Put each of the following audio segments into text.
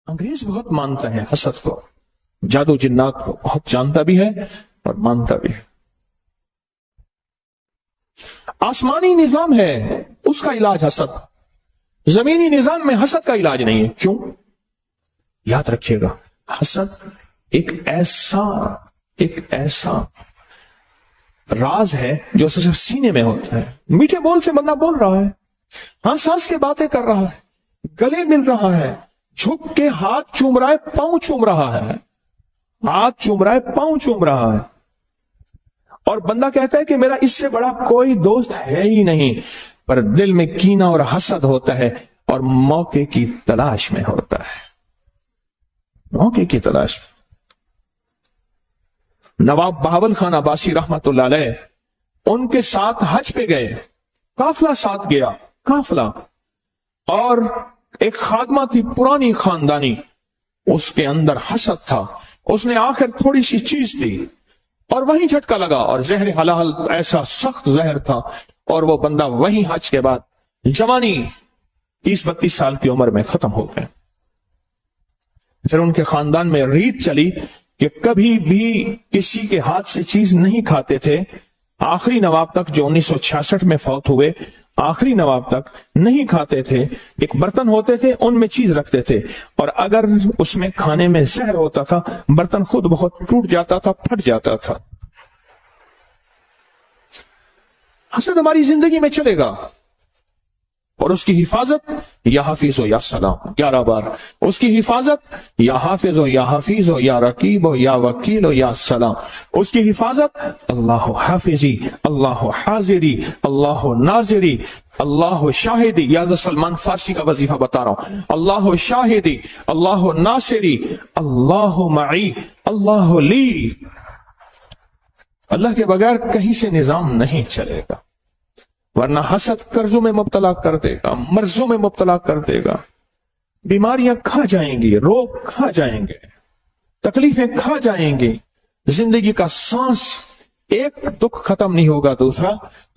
انگریز بہت مانتا ہے حسد کو، جادو جنات کو بہت جانتا بھی ہے اور مانتا بھی ہے۔ آسمانی نظام ہے اس کا علاج حسد، زمینی نظام میں حسد کا علاج نہیں ہے۔ کیوں؟ یاد رکھیے گا، حسد ایک ایسا راز ہے جو صرف سینے میں ہوتا ہے۔ میٹھے بول سے بندہ بول رہا ہے، ہنس ہنس کے باتیں کر رہا ہے، گلے مل رہا ہے، جھک کے ہاتھ چوم رہا ہے، پاؤں چوم رہا ہے، ہاتھ چوم رہا ہے، پاؤں چوم رہا ہے، اور بندہ کہتا ہے کہ میرا اس سے بڑا کوئی دوست ہے ہی نہیں، پر دل میں کینہ اور حسد ہوتا ہے اور موقع کی تلاش میں ہوتا ہے، موقع کی تلاش میں۔ نواب بہاول خان عباسی رحمت اللہ علیہ ان کے ساتھ حج پہ گئے، قافلہ ساتھ گیا، قافلہ، اور ایک خادمہ تھی پرانی خاندانی، اس کے اندر حسد تھا، اس نے آخر تھوڑی سی چیز دی اور وہیں جھٹکا لگا، اور زہر حلال ایسا سخت زہر تھا، اور وہ بندہ وہیں حج کے بعد جوانی 30-32 سال کی عمر میں ختم ہو گئے۔ پھر ان کے خاندان میں ریت چلی کہ کبھی بھی کسی کے ہاتھ سے چیز نہیں کھاتے تھے، آخری نواب تک جو 1966 میں فوت ہوئے، آخری نواب تک نہیں کھاتے تھے، ایک برتن ہوتے تھے ان میں چیز رکھتے تھے، اور اگر اس میں کھانے میں زہر ہوتا تھا برتن خود بہت ٹوٹ جاتا تھا، پھٹ جاتا تھا۔ حسد ہماری زندگی میں چلے گا، اور اس کی حفاظت یا حافظ ہو یا سلام، 11 بار اس کی حفاظت، یا حافظ ہو یا حفیظ ہو یا رقیب ہو یا وکیل ہو یا سلام، اس کی حفاظت اللہ حافظی، اللہ حاضری، اللہ ناظری، اللہ شاہدی۔ یا سلمان فارسی کا وظیفہ بتا رہا ہوں، اللہ شاہدی، اللہ ناصری، اللہ معی، اللہ لی۔ اللہ کے بغیر کہیں سے نظام نہیں چلے گا، ورنہ حسد قرضوں میں مبتلا کر دے گا، مرضوں میں مبتلا کر دے گا، بیماریاں کھا جائیں گی، روگ کھا جائیں گے، تکلیفیں کھا جائیں گی، زندگی کا سانس، ایک دکھ ختم نہیں ہوگا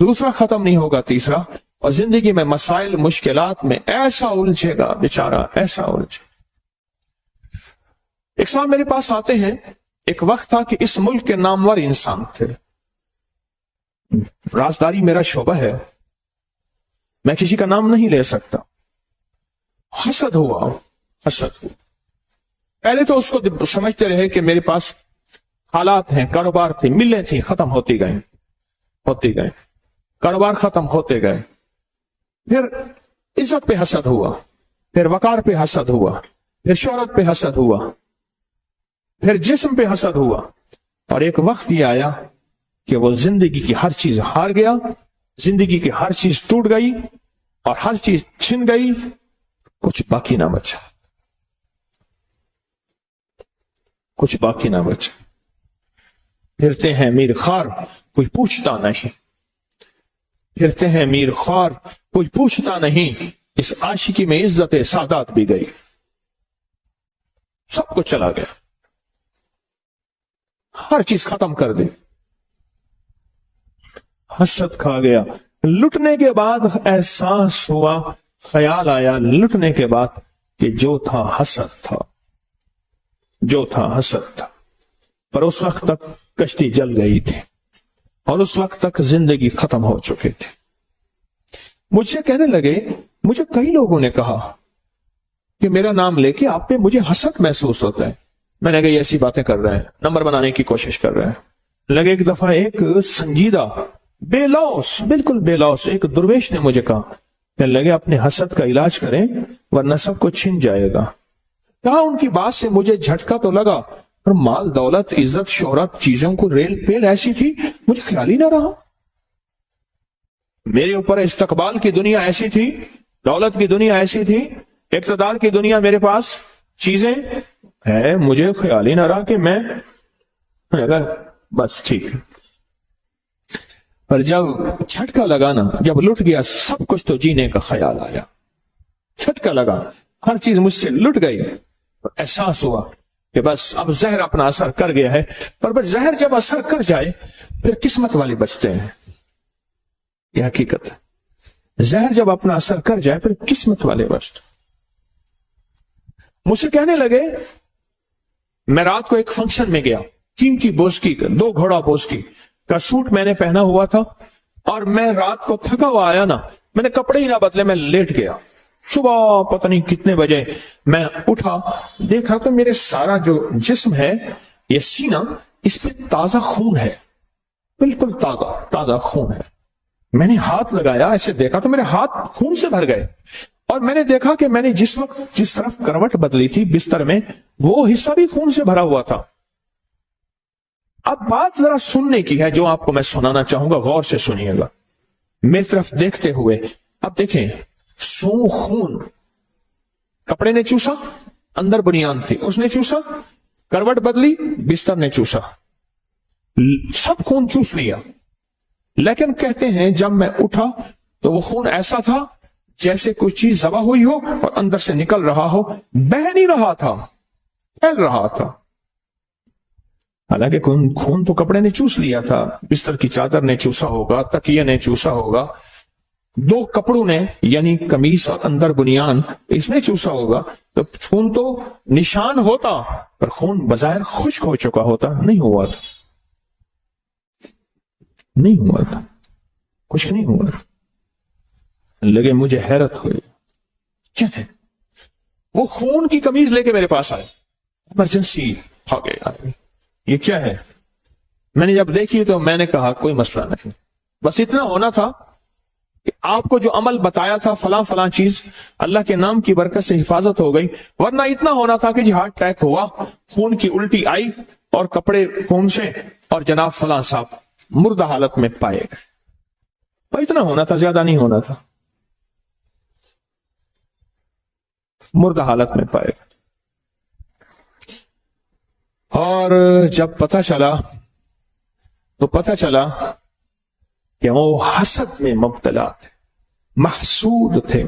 دوسرا ختم نہیں ہوگا تیسرا، اور زندگی میں مسائل مشکلات میں ایسا الجھے گا بیچارہ، ایسا الجھے۔ ایک صاحب میرے پاس آتے ہیں، ایک وقت تھا کہ اس ملک کے نامور انسان تھے، رازداری میرا شعبہ ہے، میں کسی کا نام نہیں لے سکتا، حسد ہوا۔ پہلے تو اس کو سمجھتے رہے کہ میرے پاس حالات ہیں، کاروبار تھے، ملیں تھی، ختم ہوتی گئے، کاروبار ختم ہوتے گئے، پھر عزت پہ حسد ہوا، پھر وقار پہ حسد ہوا، پھر شہرت پہ حسد ہوا، پھر جسم پہ حسد ہوا، اور ایک وقت یہ آیا کہ وہ زندگی کی ہر چیز ہار گیا، زندگی کی ہر چیز ٹوٹ گئی اور ہر چیز چھن گئی، کچھ باقی نہ بچا، کچھ باقی نہ بچا۔ پھرتے ہیں میر خوار، کوئی پوچھتا نہیں، پھرتے ہیں میر خوار، کوئی پوچھتا نہیں، اس عاشقی میں عزت سادات بھی گئی، سب کچھ چلا گیا، ہر چیز ختم کر دی، حسد کھا گیا۔ لٹنے کے بعد احساس ہوا، خیال آیا لٹنے کے بعد کہ جو تھا حسد تھا، جو تھا حسد تھا، پر اس وقت تک کشتی جل گئی تھی اور اس وقت تک زندگی ختم ہو چکی تھی۔ مجھ سے کہنے لگے، مجھے کئی لوگوں نے کہا کہ میرا نام لے کے آپ پہ مجھے حسد محسوس ہوتا ہے۔ میں نے کہا یہ ایسی باتیں کر رہے ہیں، نمبر بنانے کی کوشش کر رہے ہیں۔ لگے ایک دفعہ ایک سنجیدہ بے لوس، بالکل بے لوس ایک درویش نے مجھے کہا کہ لگے اپنے حسد کا علاج کریں ورنہ سب کو چھن جائے گا۔ کہا ان کی بات سے مجھے جھٹکا تو لگا، پر مال دولت عزت شہرت چیزوں کو ریل پیل ایسی تھی مجھے خیال ہی نہ رہا، میرے اوپر استقبال کی دنیا ایسی تھی، دولت کی دنیا ایسی تھی، اقتدار کی دنیا میرے پاس چیزیں ہے، مجھے خیال ہی نہ رہا کہ میں بس ٹھیک۔ پر جب جھٹکا لگا نا، جب لٹ گیا سب کچھ تو جینے کا خیال آیا، جھٹکا لگا ہر چیز مجھ سے لٹ گئی، احساس ہوا کہ بس اب زہر اپنا اثر کر گیا ہے۔ پر بس زہر جب اثر کر جائے پھر قسمت والے بچتے ہیں، یہ حقیقت ہے، زہر جب اپنا اثر کر جائے پھر قسمت والے بچتے۔ मुझसे कहने लगे, मैं रात को एक फंक्शन में गया, कीमती बोस्की का 2 घोड़ा बोस्की का सूट मैंने पहना हुआ था, और मैं रात को थका हुआ आया ना, मैंने कपड़े ही ना बदले, मैं लेट गया। सुबह पता नहीं कितने बजे मैं उठा, देखा तो मेरे सारा जो जिस्म है, ये सीना, इस पे ताजा खून है, बिल्कुल ताजा ताजा खून है। मैंने हाथ लगाया, ऐसे देखा तो मेरे हाथ खून से भर गए, और मैंने देखा कि मैंने जिस वक्त जिस तरफ करवट बदली थी बिस्तर में, वो हिस्सा भी खून से भरा हुआ था। अब बात जरा सुनने की है, जो आपको मैं सुनाना चाहूंगा, गौर से सुनिएगा, मेरी तरफ देखते हुए। अब देखें, सू खून, कपड़े ने चूसा, अंदर बुनियान थी, उसने चूसा, करवट बदली, बिस्तर ने चूसा, सब खून चूस लिया। लेकिन कहते हैं जब मैं उठा तो वो खून ऐसा था जैसे कोई चीज जबा हुई हो और अंदर से निकल रहा हो, बह नहीं रहा था, फैल रहा था। हालांकि खून तो कपड़े ने चूस लिया था, बिस्तर की चादर ने चूसा होगा, तकिए ने चूसा होगा, 2 कपड़ों ने यानी कमीज और अंदर बुनियान, इसने चूसा होगा। तो खून तो निशान होता, पर खून बजाय खुश्क हो चुका होता, नहीं हुआ था, नहीं हुआ था, कुछ नहीं हुआ था। लगे मुझे हैरत हुई, क्या है? वो खून की कमीज लेके मेरे पास आए, इमरजेंसी आ गया, ये क्या है? मैंने जब देखी तो मैंने कहा कोई मसला नहीं, बस इतना होना था कि आपको जो अमल बताया था फलां फलां चीज, अल्लाह के नाम की बरकत से हिफाजत हो गई, वरना इतना होना था कि जी हार्ट अटैक हुआ, खून की उल्टी आई और कपड़े खून से, और जनाब फलां साहब मुर्दा हालत में पाए गए। पर इतना होना था, ज्यादा नहीं होना था, मुर्दा हालत में पाए गए। और जब पता चला तो पता चला कि वो हसद में मुब्तला थे, महसूद थे।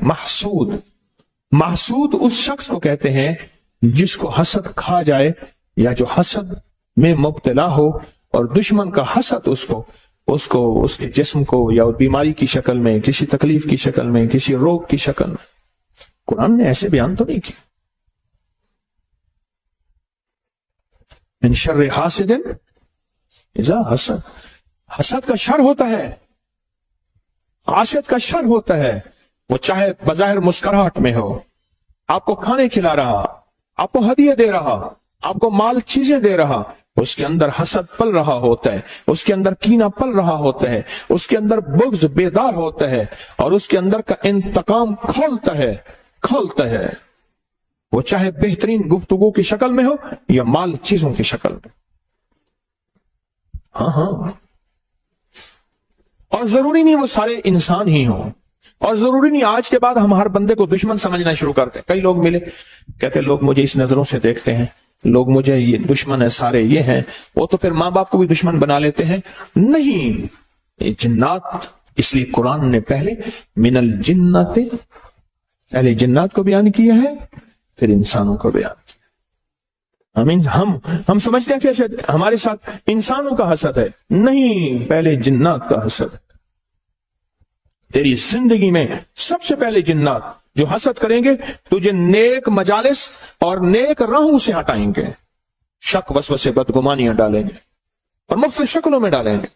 महसूद उस शख्स को कहते हैं जिसको हसद खा जाए, या जो हसद में मुब्तला हो और दुश्मन का हसद उसको उसके जिस्म को या बीमारी की शक्ल में, किसी तकलीफ की शक्ल में, किसी रोग की शक्ल में। कुरान ने ऐसे बयान तो नहीं किया, मिन शर्रि हासिदिन इज़ा हसद, हसद का शर होता है, हासिद का शर होता है। वो चाहे बज़ाहिर मुस्कुराहट में हो, आपको खाने खिला रहा, आपको हदिया दे रहा, आपको माल चीजें दे रहा, उसके अंदर हसद पल रहा होता है, उसके अंदर कीना पल रहा होता है, उसके अंदर बुग़्ज़ बेदार होता है, और उसके अंदर का इंतकाम खोलता है। वो चाहे बेहतरीन गुफ्तगू की शक्ल में हो या माल चीजों की शक्ल में। हाँ, और जरूरी नहीं वो सारे इंसान ही हों, और जरूरी नहीं आज के बाद हम हर बंदे को दुश्मन समझना शुरू करते हैं। कई लोग मिले, कहते लोग मुझे इस नजरों से देखते हैं, लोग मुझे ये दुश्मन है, सारे ये हैं, वो तो फिर माँ बाप को भी दुश्मन बना लेते हैं। नहीं, ये जिन्नात, इसलिए कुरान ने पहले मिनल जिन्नाते, पहले जिन्नात को बयान किया है, फिर इंसानों को बयान किया। हम समझते हैं कि हमारे साथ इंसानों का हसद है, नहीं, पहले जिन्नात का हसद है। तेरी जिंदगी में सबसे पहले जिन्नात जो हसद करेंगे, तुझे नेक मजालिस और नेक राहों से हटाएंगे, शक वसवसे बदगुमानियां डालेंगे और मुख्तलिफ शक्लों में डालेंगे,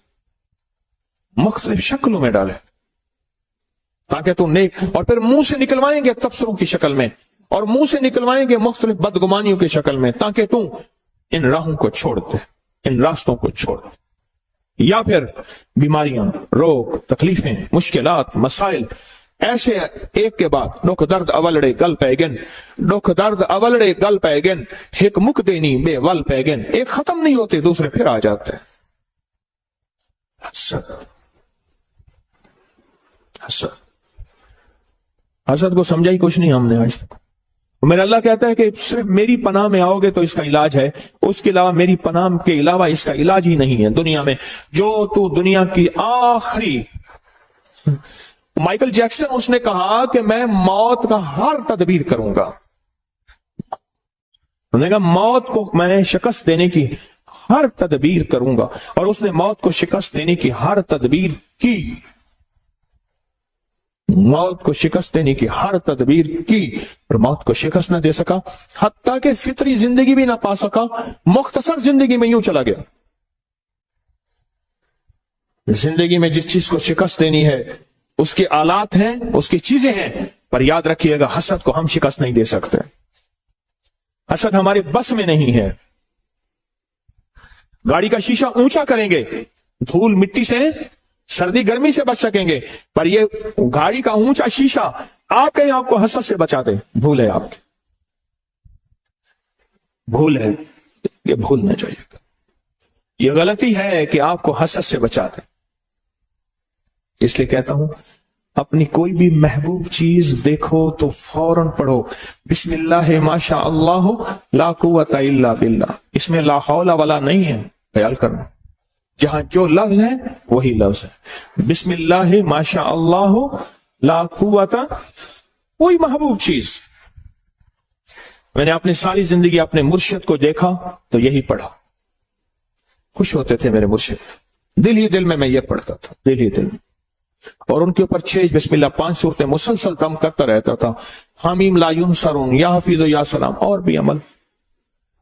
ताकि तू नेक, और फिर मुंह से निकलवाएंगे तबसरों की शक्ल में, और मुंह से निकलवाएंगे मुख्तलिफ बदगुमानियों की शक्ल में, ताकि तू इन राहों को छोड़ दे, इन रास्तों को छोड़ दे। या फिर बीमारियां, रोग, तकलीफें, मुश्किलात, मसाइल, ऐसे एक के बाद दुख दर्द अवलड़े गल पैगन, दुख दर्द अवलड़े गल पैगन, हिक मुक देनी बेवल पैगन, एक खत्म नहीं होते दूसरे फिर आ जाते हैं। हसद को समझा ही कुछ नहीं हमने आज तक। मेरा अल्लाह कहता है कि सिर्फ मेरी पनाह में आओगे तो इसका इलाज है, उसके अलावा मेरी पनाह के अलावा इसका इलाज ही नहीं है दुनिया में। जो तू दुनिया की आखिरी, माइकल जैक्सन उसने कहा कि मैं मौत का हर तदबीर करूंगा, उन्होंने कहा मौत को मैंने शिकस्त देने की हर तदबीर करूंगा, और उसने मौत को शिकस्त देने की हर तदबीर की। मौत को शिकस्त देने की हर तदबीर की और मौत को शिकस्त न दे सका, हत्ता कि फितरी जिंदगी भी ना पा सका, मुख्तसर जिंदगी में यूं चला गया। जिंदगी में जिस चीज को शिकस्त देनी है उसके आलात हैं, उसकी चीजें हैं, पर याद रखिएगा हसद को हम शिकस्त नहीं दे सकते। हसद हमारे बस में नहीं है। गाड़ी का शीशा ऊंचा करेंगे, धूल मिट्टी से, सर्दी गर्मी से बच सकेंगे, पर ये गाड़ी का ऊंचा शीशा आप कहीं आपको हसद से बचा दे, भूल है आपकी, भूल है, ये भूलना चाहिए। ये गलती है कि आपको हसद से बचा दे। इसलिए कहता हूं अपनी कोई भी महबूब चीज देखो तो फौरन पढ़ो बिस्मिल्लाह माशा अल्लाह ला कुव्वता इल्ला बिल्लाह। इसमें ला हौला वाला नहीं है, ख्याल करना। जहां जो लफ्ज है वही लफ्ज है। बिस्मिल्लाह माशा अल्लाह ला कुव्वता, कोई महबूब चीज। मैंने अपनी सारी जिंदगी अपने मुर्शिद को देखा तो यही पढ़ा। खुश होते थे मेरे मुर्शिद, दिल ही दिल में मैं ये पढ़ता था, दिल ही दिल में। और उनके ऊपर 6 बिस्मिल्लाह 5 सूरतें मुसलसल दम करता रहता था। हामीम ला युनसरून, या हफीज या सलाम, और भी अमल।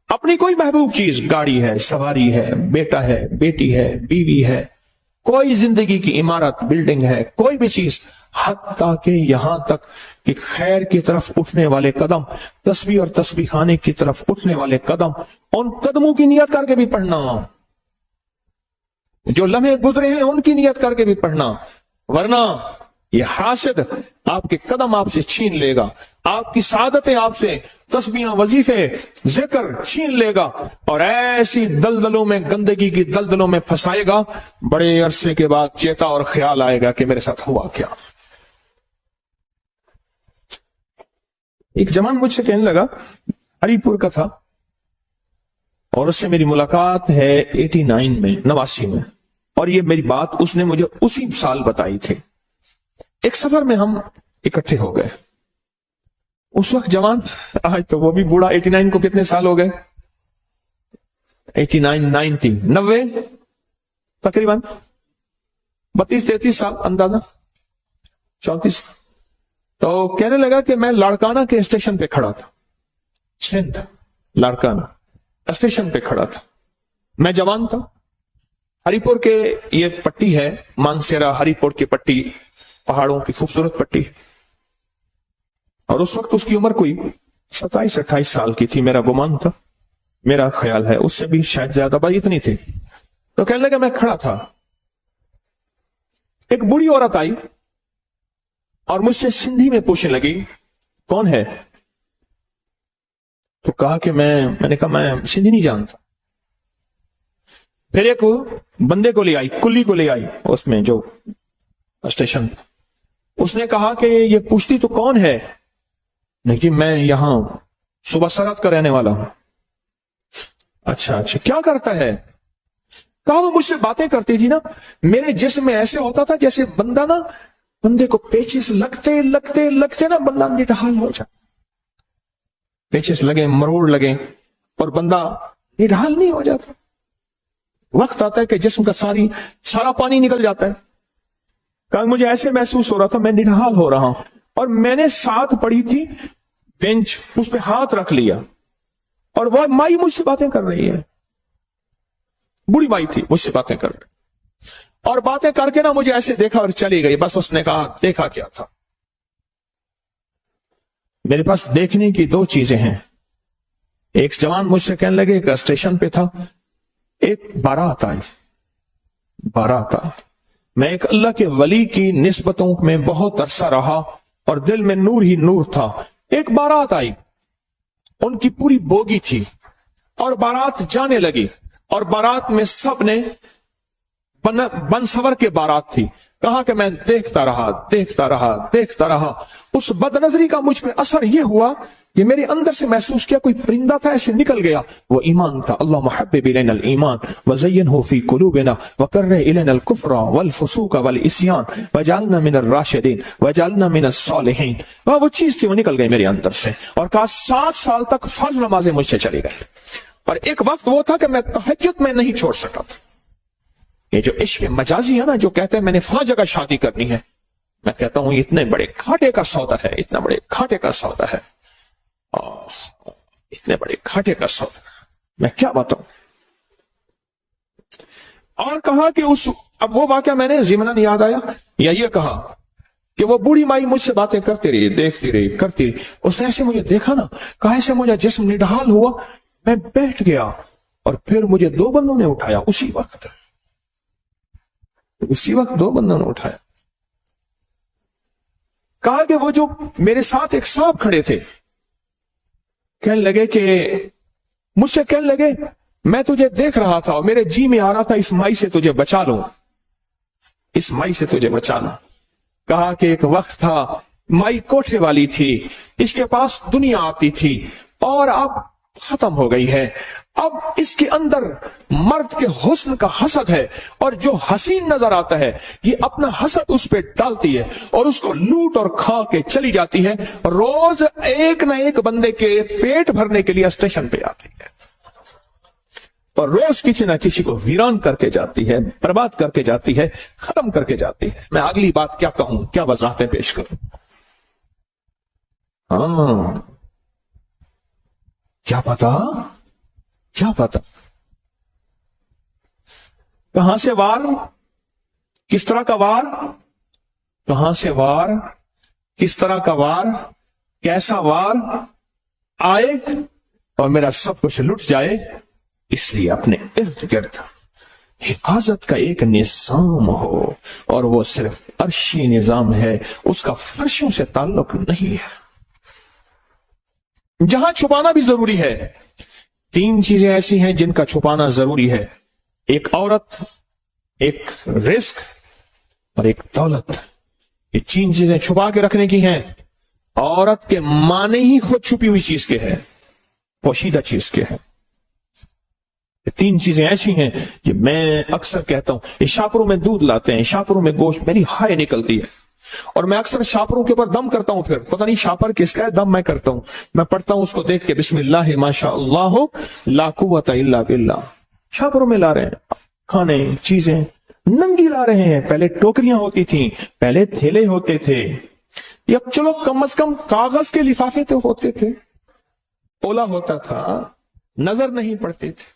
अपनी कोई महबूब चीज, गाड़ी है, सवारी है, बेटा है, बेटी है, बीवी है, कोई जिंदगी की इमारत, बिल्डिंग है, कोई भी चीज, हत्ता के यहां तक कि खैर की तरफ उठने वाले कदम, तस्बीह और तस्बीह खाने की तरफ उठने वाले कदम, उन कदमों की नियत करके भी पढ़ना। जो लम्हे गुजरे हैं उनकी नियत करके भी पढ़ना, वरना ये हासिद आपके कदम आपसे छीन लेगा, आपकी सादतें आपसे, तस्बीहां, वजीफे, जिक्र छीन लेगा और ऐसी दलदलों में, गंदगी की दलदलों में फंसाएगा। बड़े अरसे के बाद चेता और ख्याल आएगा कि मेरे साथ हुआ क्या। एक जवान मुझसे कहने लगा, हरिपुर का था, और उससे मेरी मुलाकात है 89 में, 89 में, और ये मेरी बात उसने मुझे उसी साल बताई थी। एक सफर में हम इकट्ठे हो गए। उस वक्त जवान, आज तो वो भी बूढ़ा, 89 को कितने साल हो गए? 89, 90, 90 तकरीबन 32-33 साल, अंदाजा 34। तो कहने लगा कि मैं लाड़काना के स्टेशन पे खड़ा था, सिंध लाड़काना स्टेशन पे खड़ा था। मैं जवान था। हरिपुर के ये पट्टी है, मानसेरा हरिपुर की पट्टी, पहाड़ों की खूबसूरत पट्टी, और उस वक्त उसकी उम्र कोई 27-28 साल की थी, मेरा गुमान था, मेरा ख्याल है, उससे भी शायद ज्यादा, बड़ी इतनी थी। तो कहने लगा मैं खड़ा था, एक बूढ़ी औरत आई और मुझसे सिंधी में पूछने लगी, कौन है? तो कहा कि मैंने कहा मैं सिंधी नहीं जानता। फिर एक बंदे को ले आई, कुल्ली को ले आई उसमें जो स्टेशन, उसने कहा कि ये पूछती तो कौन है? नहीं जी मैं यहां सुबह सरहद का रहने वाला हूं। अच्छा अच्छा, क्या करता है? कहा वो मुझसे बातें करती थी ना, मेरे जिस्म में ऐसे होता था जैसे बंदे को पेचिस लगते लगते लगते ना बंदा निढाल हो जाए, पेचिस लगे, मरोड़ लगे और बंदा निढाल नहीं हो जाता। वक्त आता है कि जिस्म का सारा पानी निकल जाता है। कहा मुझे ऐसे महसूस हो रहा था, मैं निढाल हो रहा हूं, और मैंने साथ पड़ी थी बेंच, उस पर हाथ रख लिया और वह माई मुझसे बातें कर रही है, बूढ़ी माई थी, मुझसे बातें कर रही, और बातें करके ना मुझे ऐसे देखा और चली गई। बस उसने कहा देखा क्या था? मेरे पास देखने की 2 चीजें हैं। एक जवान मुझसे कहने लगे, एक स्टेशन पे था, एक बारात आई, बारात आई। मैं एक अल्लाह के वली की निस्बतों में बहुत अरसा रहा और दिल में नूर ही नूर था। एक बारात आई, उनकी पूरी बोगी थी और बारात जाने लगी, और बारात में सब ने बनसवर के बारात थी। कहा कि मैं देखता रहा देखता रहा देखता रहा। उस बदनजरी का मुझ पे असर यह हुआ कि मेरे अंदर से महसूस किया कोई परिंदा था, ऐसे निकल गया। वो ईमान था। अल्लाह मुहब्बिब इलैनल ईमान वज़य्यनहु फी कुलूबिना वकर्रिह इलैनल कुफ्र वल फुसूक वल इस्यान वजअलना मिनर राशिदीन वजअलना मिनस सालिहीन। वो चीज थी, वो निकल गई मेरे अंदर से। और कहा 7 साल तक फर्ज नमाजें मुझसे चली गई। और एक वक्त वो था कि मैं तहज्जुद में नहीं छोड़ सका था। ये जो इश्क मजाजी है ना, जो कहते हैं मैंने फला जगह शादी करनी है, मैं कहता हूं इतने बड़े घाटे का सौदा है, इतना बड़े घाटे का सौदा है, इतने बड़े घाटे का सौदा, मैं क्या बताऊं। और कहा कि अब वो वाकया मैंने ज़िमनन याद आया, या ये कहा कि वो बूढ़ी माई मुझसे बातें करती रही, देखती रही, करती रही। उसने ऐसे मुझे देखा ना, कहा ऐसे मुझे जिस्म निढाल हुआ, मैं बैठ गया और फिर मुझे दो बंदों ने उठाया उसी वक्त दो बंदों ने उठाया। कहा कि वो जो मेरे साथ एक साहब खड़े थे, कहने लगे कि मुझसे कहने लगे मैं तुझे देख रहा था और मेरे जी में आ रहा था इस माई से तुझे बचा लूं, इस माई से तुझे बचा लूं। कहा कि एक वक्त था, माई कोठे वाली थी, इसके पास दुनिया आती थी और अब खत्म हो गई है। अब इसके अंदर मर्द के हुस्न का हसद है और जो हसीन नजर आता है ये अपना हसद उस पे डालती है और उसको लूट और खा के चली जाती है। रोज एक न एक बंदे के पेट भरने के लिए स्टेशन पे आती है और रोज किसी न किसी को वीरान करके जाती है, बर्बाद करके जाती है, खत्म करके जाती है। मैं अगली बात क्या कहूं, क्या वजाहतें पेश करूं। क्या पता कहां से वार, किस तरह का वार, कहां से वार, किस तरह का वार, कैसा वार आए और मेरा सब कुछ लुट जाए। इसलिए अपने इर्द गिर्द हिफाजत का एक निजाम हो और वो सिर्फ अर्शी निजाम है, उसका फर्शों से ताल्लुक नहीं है। जहां छुपाना भी जरूरी है। तीन चीजें ऐसी हैं जिनका छुपाना जरूरी है, एक औरत, एक रिस्क और एक दौलत। ये तीन चीजें छुपा के रखने की हैं। औरत के माने ही खुद छुपी हुई चीज के है, पोशीदा चीज के है। ये तीन चीजें ऐसी हैं कि मैं अक्सर कहता हूं, ये शापरों में दूध लाते हैं, शापरों में गोश्त, मेरी हाय निकलती है और मैं अक्सर शापरों के ऊपर दम करता हूं। फिर पता नहीं शापर किसका है, दम मैं करता हूं। मैं पढ़ता हूं उसको देख के, बिस्मिल्लाह माशा अल्लाह ला कुव्वता इल्ला बिल्लाह। शापरों में ला रहे हैं खाने, चीजें नंगी ला रहे हैं। पहले टोकरियां होती थी, पहले थैले होते थे, या चलो कम से कम कागज के लिफाफे तो होते थे, ओला होता था, नजर नहीं पड़ते थे।